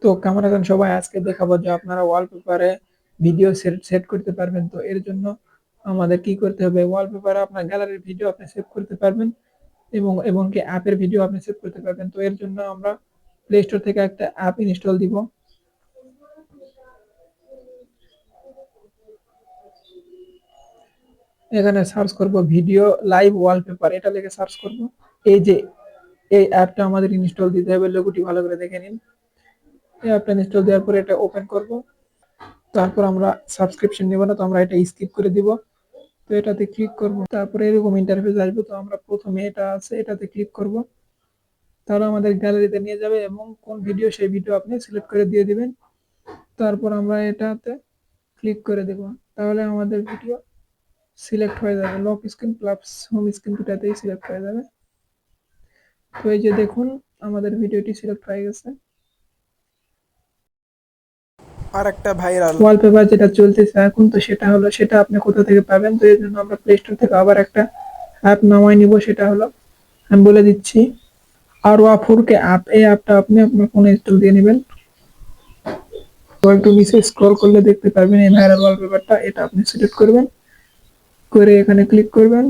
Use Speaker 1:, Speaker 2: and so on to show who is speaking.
Speaker 1: তো কেমন আছেন সবাই? আজকে দেখাবো যে আপনারা ওয়ালপেপারে ভিডিও সেট সেট করতে পারবেন। তো এর জন্য আমাদের কি করতে হবে? ওয়ালপেপারে আপনার গ্যালারির ভিডিও আপনি সেভ করতে পারবেন এবং কি অ্যাপের ভিডিও আপনি সেভ করতে পারবেন। তো এর জন্য আমরা প্লে স্টোর থেকে একটা অ্যাপ ইনস্টল দিব। এখানে সার্চ করব ভিডিও লাইভ ওয়ালপেপার, এটা লিখে সার্চ করব। এই যে এই অ্যাপটা আমাদের ইনস্টল দিতে হবে, লোগোটি ভালো করে দেখে নিন। এই অ্যাপটা ইনস্টল দেওয়ার পরে এটা ওপেন করব। তারপর আমরা সাবস্ক্রিপশন নেব না, তো আমরা এটা স্কিপ করে দিব। তো এটাতে ক্লিক করব, তারপরে এরকম ইন্টারফেস আসবে। তো আমরা প্রথমে এটা আছে এটাতে ক্লিক করব, তাহলে আমাদের গ্যালারিতে নিয়ে যাবে এবং কোন ভিডিও সেই ভিডিও আপনি সিলেক্ট করে দিয়ে দিবেন। তারপর আমরা এটাতে ক্লিক করে দেব, তাহলে আমাদের ভিডিও সিলেক্ট হয়ে যাবে। Lock screen plus home screen দুটাতেই সিলেক্ট হয়ে যাবে। তো এই যে দেখুন, আমাদের ভিডিওটি সিলেক্ট হয়ে গেছে।
Speaker 2: আর একটা ভাইরাল
Speaker 1: ওয়ালপেপার যেটা চলতেছে এখন, তো সেটা আপনি কোথা থেকে পাবেন? তো এর জন্য আমরা প্লে স্টোর থেকে আবার একটা অ্যাপ নামাই নিব। সেটা হলো, আমি বলে দিচ্ছি, আরওয়া 4K অ্যাপ। এই অ্যাপটা আপনি আপনার ফোনে ইনস্টল দিয়ে নেবেন। তো একটু নিচে স্ক্রল করলে দেখতে পারবেন এই ভাইরাল ওয়ালপেপারটা, এটা আপনি সিলেক্ট করবেন, করে এখানে ক্লিক করবেন।